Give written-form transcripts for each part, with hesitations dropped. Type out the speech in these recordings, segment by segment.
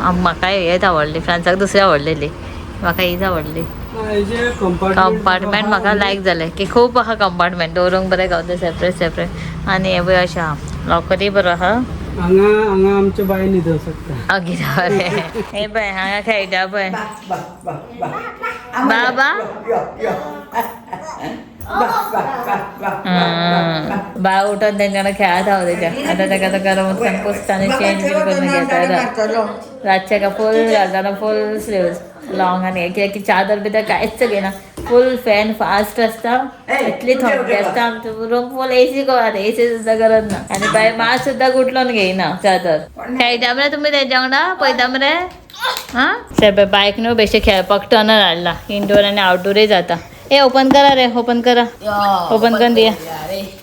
म्हाका हेच आवडली, फ्रांसाक दुसरी आवडलेली, म्हाका हीच आवडली. कंपार्टमेंट म्हाका लायक जालें की खूब आहा कंपार्टमेंट, दवरूंक बरें गावता सेपरेट. आनी हे पळय अशें आहा, लॉकरूय बरो आहा. हांगा आमच्या बाय न्हिदो शकता. कितें बरें. हे पळय हांगा खेळटा पळय बाबा. बाळ उठून तेंच्याकडे खेळत आहो तेच्या. आता तेका गरम उदकान पुसता आनी चेंज बीन करून घेता. रातचे का फूल घालतना फूल स्लीव्स लॉंग आनी कित्याक की चादर बिदर कांयच घेना. फूल फॅन फास्ट आसता, इतली थंडी आसता आमचो रूम फूल एसी कवर, एसी सुद्दां गरज ना. आनी बाय मात सुद्दां गुटलोन घेयना चादर. खेळटा मरे तुमी तेच्या वांगडा, पळयता मरे. हा बायक न्हू बेश्टे खेळपाक टर्नर हाडला, इनडोर आनी आउटडोरूय जाता. ए ओपन करा रे, ओपन करा, ओपन करून दिया.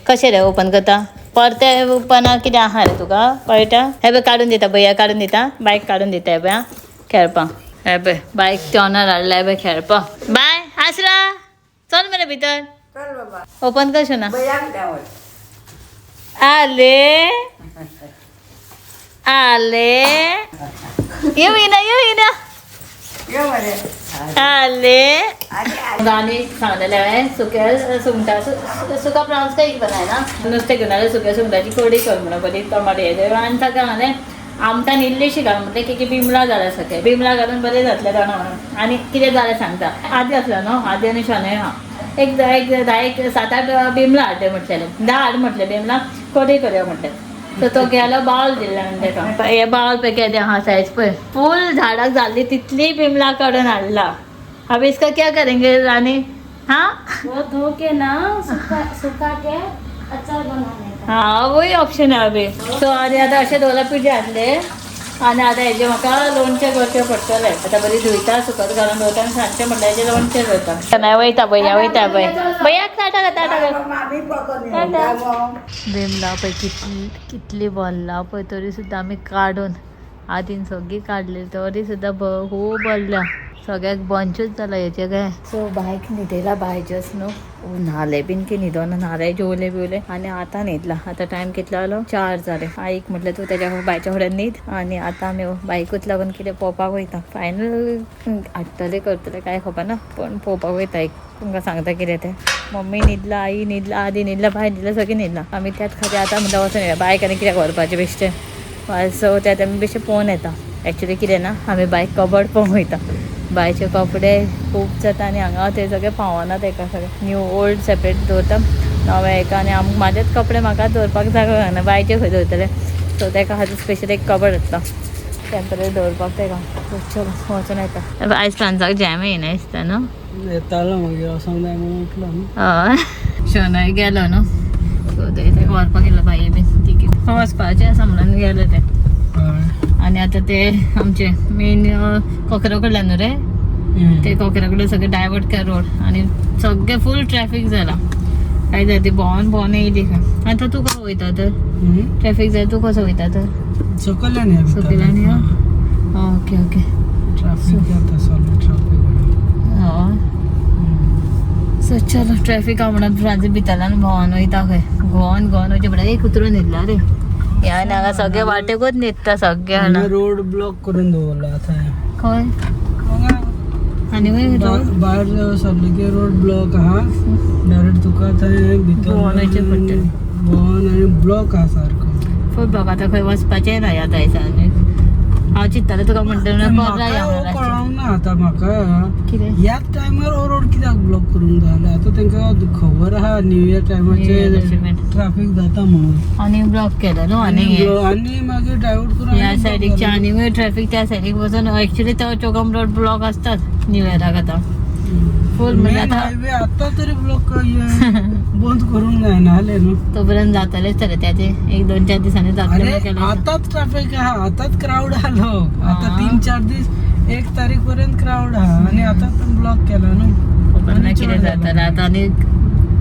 कशें रे ओपन करता? परते ओपनाक कितें आहा रे तुका कळटा? हे पळय काडून दिता, भैया काडून दिता, बायक काडून दिता. हे पळय खेळपाक. हे पळय बायक टर्नर हाडला, हे पळय खेळपाक. बाय आसरा चल मरे भितर. ओपन कर शोना. आले आले येऊ आले. गाणी सांगलेले आहे सुक्या सुंगटा सुका प्रॉन्स काही बनायला नुसते घेऊन आले. सुक्या सुंगटाची कडी कर म्हणून बरी टमाटे येते. आणि ताका हांवें आमटान इल्लीशी घाल म्हटलें की बिमला जाल्या सगळे बिमला घालून बरें जातलें जाणा म्हणून. आनी कितें जालें सांगता. आदी आसलो न्हू, आदी आनी शोने हा एक 7-8 बिमला हाडले म्हटलेले, 10 हाड म्हटले बिमला, कडी करया म्हटलें. तर तो गेलो बावल दिल्ले आनी तेका. हे बावल पळय केदें आहा सायज पळय, फूल झाडाक जाल्ली तितली बिमला काडून हाडला. अब इसका क्या करेंगे रानी? हाँ वो धो के ना सुखा के अचार बनाने का. हाँ वही ऑप्शन आहे अभी. सो आनी आतां अशें दोला पिठे हाडले आनी आतां हेजे म्हाका लोणचें करचें पडटलें. आतां बरी धुयता, सुकत घालून दवरता आनी सांजचें म्हटल्यार हेजें लोणचें करता. नाही वयता भैया, वयता पळय भैयाक टाटा बिमला पळय कितली बोल्ला पळय. तरी सुद्दां आमी काडून आदीन सगळी काडली तरी सुद्दां खूब बोल्ल्या. सगळ्याक बंचूच जाला हेचे काय. सो बायक न्हिदयला बायजस न्हू, न्हाले बीन की न्हिदोना, न्हाले जेवले बिवले आनी आतां न्हिदला. आतां टायम कितलो जालो 4 जाले. आईक म्हटलें तूं तेच्या बायच्या फुड्यान न्हीद. आनी आतां आमी बायकूच लागून कितें पळोवपाक वयता. फायनल हाडटले करतले काय खबर ना, पण पळोवपाक वयता. एक तुमकां सांगता कितें तें. मम्मी न्हिदला, आई न्हिदला, आदी न्हिदला, बाय न्हिदला, सगळीं न्हिदला. आमी त्याच खातीर आतां म्हणटा वचून येया बायक आनी कित्याक व्हरपाचें बेश्टें. सो त्यात आमी बेश्टें पळोवन येता. एक्चुली कितें ना, आमी बायक कबड पळोवंक वयता. बायचे कपडे खूब जाता आनी हांगा ते सगळे पावना. तेका सगळे न्यू ओल्ड सेपरेट दवरता, नवे एका. आनी म्हाजेच कपडे म्हाका दवरपाक जागो ना, बायचे खंय दवरतले. सो तेका खातीर स्पेशल एक कबड येता टेम्पररी दवरपाक. तेका चल वचून येता. आयज फ्रांसाक जॅम येना दिसता न्हू. येतालो मागीर वचोंक जाय म्हणून उठलो न्हू. हय शोनाय गेलो न्हू. सो तेका व्हरपाक गेलो बाये बीन. तिकीट वचपाचें आसा म्हणून गेले ते. आणि आता ते आमचे मेन कोकरा कडल्यान न्हू रे, ते कोकरा कडे सगळे डायवर्ट कर रोड आणि सगळे फूल ट्रॅफिक जाला. काय जाय ती भोंवन येयली खंय. आता तू कसो वयता तर ट्रॅफिक जाय, तू कसो वयता तर सकल्यान या. Okay okay. ट्रॅफिक जाता सगळं ट्रॅफिक. हय सो चलो ट्रॅफिक आवडना. फ्रांसी भितरल्यान भोंवन वयता खंय. घोवन वयचे पडटा. एक उतरून न्हिदला रे. या हांगा सगळे वाटेकूच न्हिदता सगळे जाणा. रोड ब्लॉक करून दवरला आतां खंय आनी भायर सरले की रोड ब्लॉक आहा. डायरेक्ट तुका थंय भितर भोंवनाचें पडटलें. भोंवन आनी ब्लॉक आहा सारको. फूल ब्लॉक. आतां खंय वचपाचें ना ह्या थंयसान. हांव चिंत्तालें तुका म्हणटलें कळोंक ना आतां म्हाका कितें ह्याच टायमार हो रोड कित्याक ब्लॉक करून जाले. आतां तांकां खबर आहा न्यू इयर टायमाचेर ट्रॅफिक जाता म्हणून आनी ब्लॉक केलो न्हू. आनी मागीर डायवर्ट करून ह्या सायडीकचे आनी ट्रॅफिक त्या सायडीक वचून. एक्चुली तो चोगम रोड ब्लॉक आसतात न्यू इयराक. आतां फूल म्हणजे आतां हायवे आतां तरी ब्लॉक बंद करूंक जायना जालें न्हू. तोपर्यंत जातलेच तर ते 1-2-4 दिसांनी जातले. आतांच ट्रॅफिक आहा, आतांच क्राऊड आहा लोक. आतां 3-4 दीस 1 तारीख पर्यंत क्राऊड आहा आनी आतांच ब्लॉक केला न्हू. खबर कितें जातलें आतां. आनी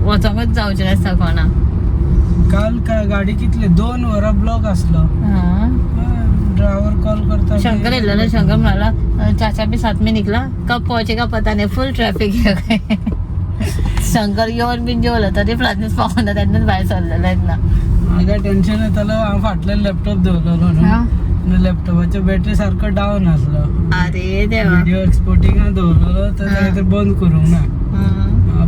वचोंकच जावचें नासता कोणाक. काल गाडी कितले 2 वरां ब्लॉक आसलो. ड्रायव्हर कॉल करता. शंकर येयलो ना. शंकर म्हणाला चाचा भी साथ में निकला, कब पहुंचेगा पता नहीं, फुल ट्रॅफिक आहे. शंकर येवन बीन जेवलो तरी फ्रांसीस पावना. तेन्नाच भायर सरलेलो आहेत ना. म्हाका टेन्शन येतालो. हांव फाटल्यान लॅपटॉप दवरलेलो न्हू. लॅपटॉपाच्या बॅटरी सारखं डाऊन असलं. अरे देवा. व्हिडिओ एक्सपोर्टिंग दवरलेलो तर ते बंद करूंक ना.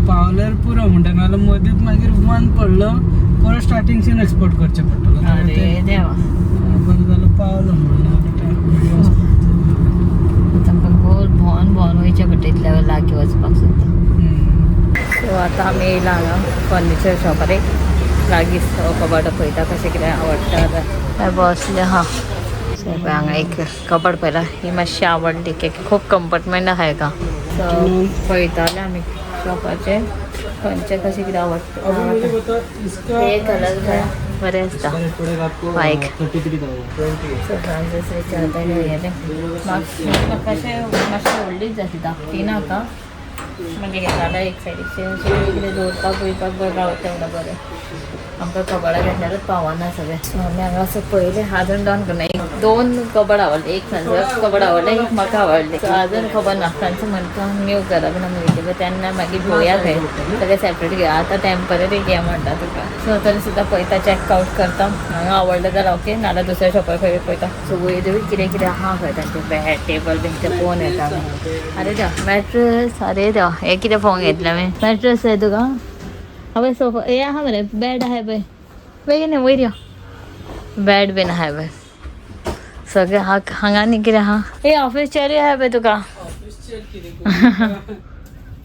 पावल्यार पुरो म्हणटा नाल्यार मदींच मागीर बंद पडलं परत स्टार्टिंगसून एक्सपोर्ट करचें पडटलें. अरे देवा. बंद जालं पावलो म्हणून तांकां गोल भोंवन भोंवन वयचें पडटा इतल्या वेळ लागीं वचपाक सुद्दां. सो आतां आमी येयला हांगा फर्निचर शॉपार एक लागींच कबाड पळयता कशें कितें आवडटा जाल्यार बसले हा. सो पळय हांगा एक कबाड पळयला ही मातशी आवडली कित्याक खूब कंपार्टमेंट आहा हेका. सो पळयताले आमी शॉपाचे खंयचे कशें कितें आवडटा. हे कलर बरें आसता बायक. सो फ्रांसीस विचारता येयलें म्हाका अशें मातशें व्हडलीच जाय ती धाकटी नाका म्हणजे घेताले एक सायडीचे कितें दवरपाक बिवपाक बरें गावता तेवढं बरें. आमकां कबाडां घेतल्यारूच पावना सगळें. सो आमी हांगा असं पयलें आजून डावन करना. एक 2 कबाड आवडले. एक फ्रांसाक कबाड आवडलें एक म्हाका आवडलें. सो आजून खबर ना फ्रांस म्हणटा न्यू घरा बीन आमी वयतले तेन्ना मागीर पळोवया खंय सगळें सेपरेट घेया. आतां टॅम्पररी घे म्हणटा तुका. सो तरी सुद्दां पळयता चॅकआउट करता. हांगा आवडलें जाल्यार ओके नाल्यार दुसऱ्या शॉपार खंय पळयता. सो वयर कितें कितें आहा खंय तांचे बॅड टेबल बीन ते पळोवन येता आमी. अरे देवा मॅट्रस. अरे देवा हे कितें पळोवंक घेतलें आमी. मॅट्रस आहे तुका. हवय सोफा हे आहा मरे बॅड आहाय पळय बेगीन वयर यो. बॅड बीन आहाय पळय सगळें हांगा न्ही कितें आहा. हे ऑफिस चेअरूय आहाय पळय तुका.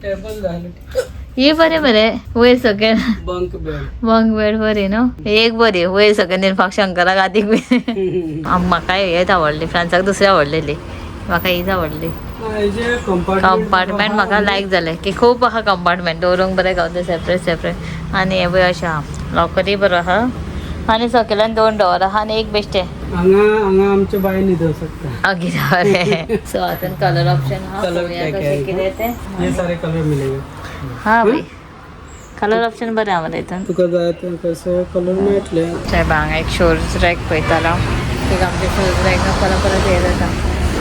टेबल झालं ही बरें मरे वयर सगळें बंक बेड. बंक बेड बरी न्हू. एक बरी वयर सगळें निर्फाक शंकराक आदीक बी. म्हाका हेच आवडली फ्रांसाक दुसरी आवडलेली. म्हाका हीच आवडली. कंपार्टमेंट म्हाका लायक जालें की खूब आहा कंपार्टमेंट दवरूंक बरें गावता सेपरेट सेपरेट. आनी हे पळय अशें आहा लॉकरूय बरो आहा आनी सकयल्यान 2 डोर आहा आनी एक बेश्टें. हांगा आमच्या बाय न्हिदो शकता. कितें बरें. सो आतां कलर ऑप्शन आहा कशें कितें तें. हे सारे कलर मिळेल. हा भाई कलर ऑप्शन बरें आहा मरे हितून. तुका जाय ते कसो कलर मेळटले. सायब हांगा एक शूज रॅक पळयतालो की आमचे शूज रॅक परत परत हे जाता.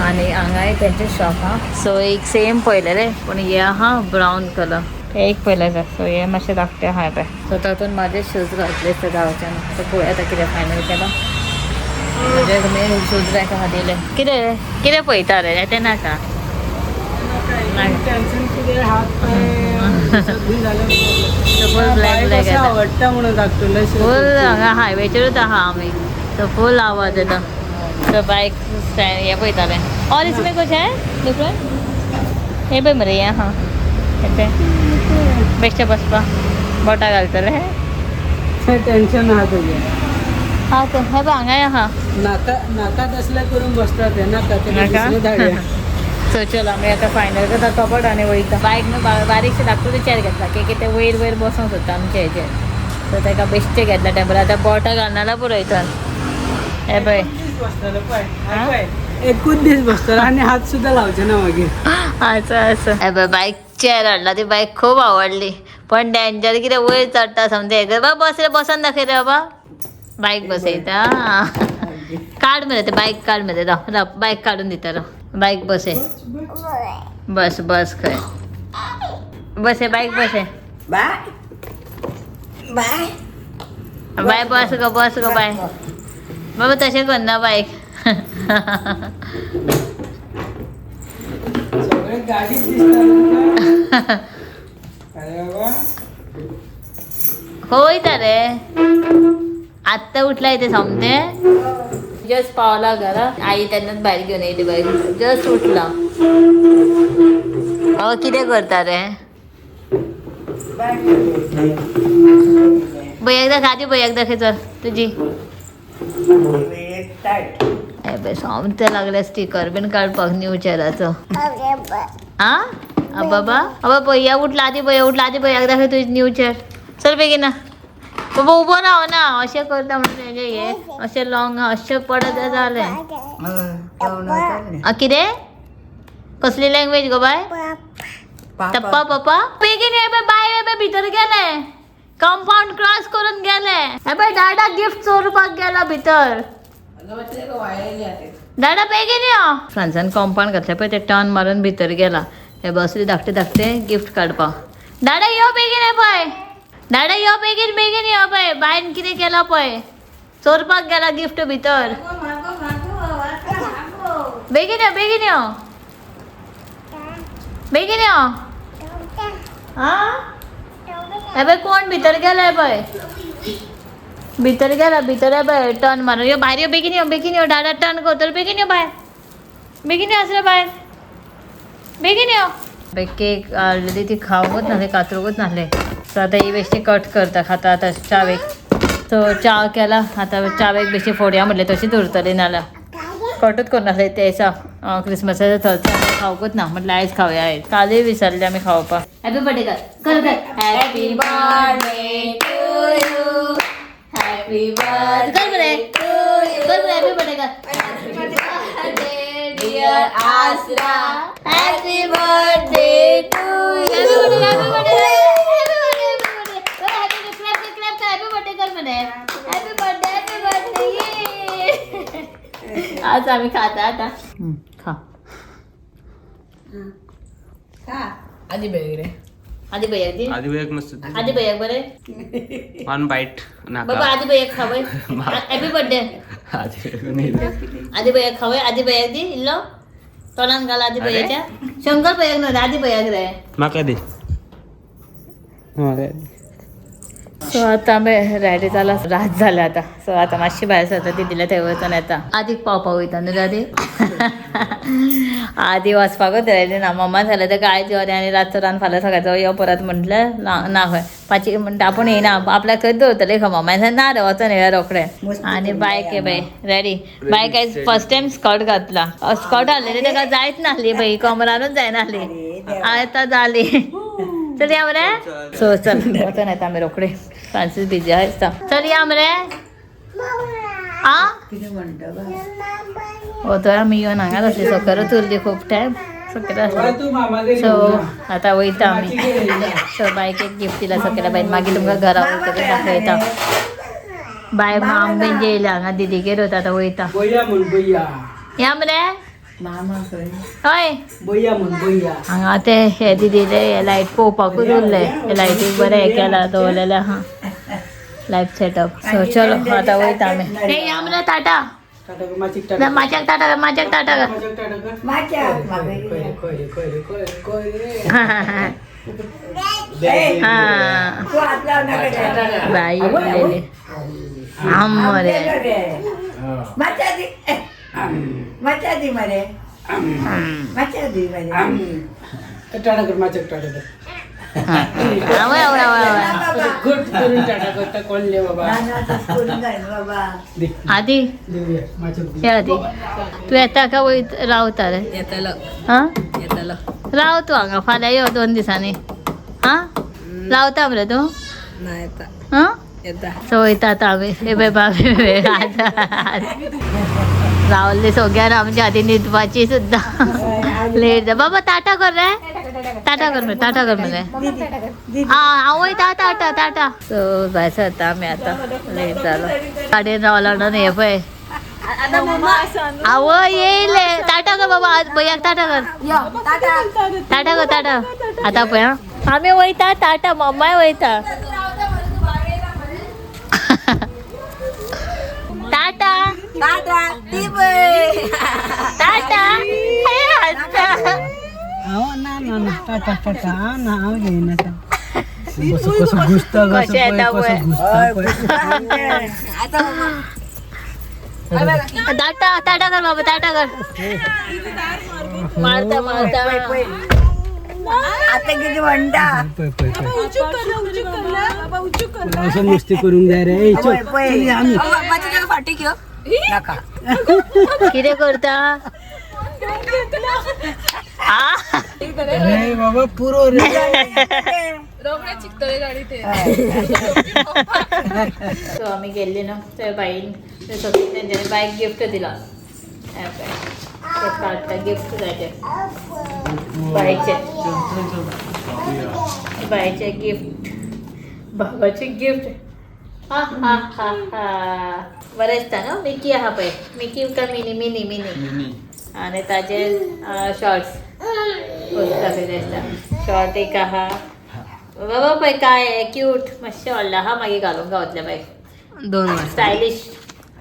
आनी हांगाय तेंचे शॉप आहा. सो एक सेम पळयलेले पूण हे आहा ब्रावन कलर हे एक पळयलेले. सो हे मातशें धाकटें आहा पळय. सो तातूंत म्हाजे शूज घातले ते धांवच्यान. सो पळोवया आतां कितें फायनल केलां. म्हणजे तुमी शूज रॅक आहा दिले कितें कितें पळयता रे तें नाका. फूल ब्लॅक ब्लॅक आवडटा म्हणून धाकटुले फूल हांगा हायवेचेरूच आहा आमी. सो फूल आवाज येता. तो बाइक ये पळयतालें. और इसमें कुछ है डिफरंट. हे पळय मरे हे आहा येते बेश्टें बसपा बोटां घालतले. टेन्शन आहा तुजें. हा ते हे पळय हांगाय आहा. नाका तसले करून बसता ते नाका ते दुसरे धाडया. सो चल आमी आतां फायनल करता कबड आनी वयता. बायक न्हू बारीकशें धाकटुलें चेर घेतला की ते वयर बसूंक सोदता आमचे हेचेर. सो ताका बेश्टें घेतला टेंपर. आतां बोटां घालना पुरो हितून. हे पळय एकूच दीस बसतलो आनी हात सुद्दां लावचे ना मागीर. असं हे पळय बायक चेर हाडला. ती बायक खूब आवडली पण डेंजर कितें वयर चडटा समजा हे बाबा बस रे बसन दाखय रे बाबा. बायक बसयता काड मरे ते बायक काड मरे. राव बायक काडून दिता राव. बायक बसय बस बस खंय बस बायक बसय बाय बस गो बाय बाबा तशें करना बायक. सगळे गाडीच दिसता. अरे बाबा वयता रे आत्ता उठला इथे समते. जस्ट पावला घरा. आई तेन्नाच भायर घेवन येयली बायक. जस्ट उठला. अहो कितें करता रे भैयाक दाखय आदी भैयाक दाखय चल तुजी. सोमते लागले स्टिकर बीन काडपाक न्यू चेराचो. हा बाबा अबा भैया उठला आदी भैयाक दाखय तुजी न्यू चेर. चल बेगीन बाबा उबो राव ना. अशें करता म्हणून हे अशें लॉंग अशें पडत जालें. कितें कसली लँग्वेज गो बाय. टप्पा पप्पा बेगीन ये बाय भितर गेले. कंपाऊंड क्रॉस करून गेले. हे बाय दादा गिफ्ट चोरपाक गेला भितर. दादा बेगीन यो. फ्रांसान कंपाऊंड घातलें पळय ते टर्न मारून भितर गेला. हे बसली धाकटे गिफ्ट काडपाक. दादा यो बेगीन ये पळय. दादा यो बेगीन यो पळय बायन कितें केला पळय. चोरपाक गेला गिफ्ट भितर. बेगीन यो बेगीन यो बेगीन यो हा अबे कोण भितर गेलाय बाय भितर गेला भितर आहे बाय टर्न मारून यो बाहेर यो बेगीन यो डायरेक्ट टर्न करतो बेगीन यो बाहेर बेगीन यो असलं बाहेर बेगीन यो केक ऑलरेडी ती खावंकच नासले कातरूकच नासले सो आता ही बेश्टी कट करता खाता आता चावेक सो चाव केला आता चावेक बेश्टी फोडया म्हटले तशीच उरतली नाल्या कटूच करून नासले ते क्रिसमसाचे थंयचा खावकूच ना म्हटलं आयज खावया आयज कालय विसरले आमी खावपाक हॅपी बर्थडे कर happy birthday to you happy birthday कर बरे हॅपी बर्थडे कर dear Aasra happy birthday to you happy birthday आज आम्ही खाता आता खा आधी बघ रे आधी भैया दी आधी एक मस्त आधी भैया बरे वन बाईट बाबा आधी भैया खावे हॅपी बर्थडे आधी भैया खावे आधी भैया दी इल्लो तोंडान घाल आधी भैयाच्या शंकर भैयाक नव्हते आधी भैयाक रे म्हाका दी सो आता आम्ही रेडी जाला रात जाले आता सो आता मातशी भायर सरता ती दिल्या थंय वचून येता आदीक पावपाक वयता न्हू आदी आदी वचपाकूच राहिली ना मम्मा झालं तर काय जेवरी आनी रातचो रान फाल्यां सकाळचो यो परत म्हटल्यार ना खंय पांची म्हणटा आपूण येना आपल्याक खंय दवरतले खंय मम्मा ना रे वचून येया रोखडे आनी बायक हे बाय रेडी बायक आयज फर्स्ट टायम स्कर्ट घातला स्कर्ट घातलेली ताका जायच नासली बाई कमरानूच जायनासली आतां जाली चल या मरे सो चल वचून येता आमी रोखडे फ्रांसीस बिजी आसता चल या मरे आ हो तर आमी येवन हांगाच आसली सकरच उरली खूब टायम सकयल आसली सो आतां वयता आमी सो बायकेक गिफ्ट दिला सकयल्या बायन मागीर तुमकां घरा वयतकीर दाखयता बाय माम बीन जेयले हांगा दिदीगेर वता आतां वयता या मरे हय हांगा ते हे दिदीले हे लायट पळोवपाकूच उरले हे लायटीक बरें हे केला दवरलेले आहा लायट सेटअप सो चलो आतां वयता आमी हे या मरे टाटा माझ्याक टाटा कर माझ्याक टाटा कर बाई मरे टाटा कर माझ्या टाटा कर आधी हे आधी तू येता का वयत रावता रे हा राव तू हांगा फाल्यां यो 2 दिसांनी हा रावता मरे तू हा सो वयता आतां आमी हे बाबी रावल्ली सगळ्यांना आमच्या आधी न्हिदपाची सुद्दां लेट जा बाबा टाटा कर रे टाटा कर मरे हांव वयता टाटा सो भायर सरता आमी आतां लेट जालो गाडयेन रावला न्हू हे पळय आवय येयले टाटा कर बाबा भैयाक टाटा कर टाटा आतां पळय हा आमी वयता टाटा मम्माय वयता टाटा टाटा टाटा कर बाबा टाटा कर मारता आता किती म्हणता असं मस्ती करून द्या रे फाटी घेऊ नका किती करता अरे बाबा पुरो रे सो आम्ही गेल्ली न्हू थंय बाईन तेंच्यांनी बायक गिफ्ट दिला गिफ्ट जायचे बायचे गिफ्ट बाबाचे गिफ्ट हा बरें दिसता न्हू मिकी आहा पळय मिकी का मिनी आनी ताजे शॉर्ट्स दाखयले आसता शॉर्ट एक आहा बाबा पळय काय क्यूट मातशें व्हडलें आहा मागीर घालूंक गावतलें बाय 2 वर्ष स्टायलिश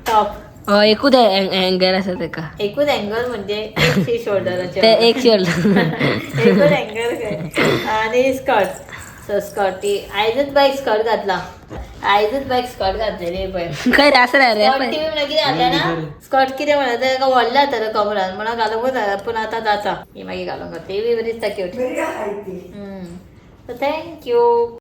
टॉप एकूच अँगल आसा तेका एकूच अँगल म्हणजे एक शोल्डराचे ते एक शोल्डर एकूच अँगल काय आणि स्कर्ट सो स्कर्ट ती आयजच बायक स्कर्ट घातला आयजच बायक स्कर्ट घातलेली पळय खंय आसा रे स्कर्ट ती म्हणून कितें घातल्या ना स्कर्ट कितें म्हणा तेका व्हडला तर कमरान म्हणून घालूंकूच जाय पण आतां जाता ही मागीर घालूंक ती बी बरी दिसता क्यूट सो थँक्यू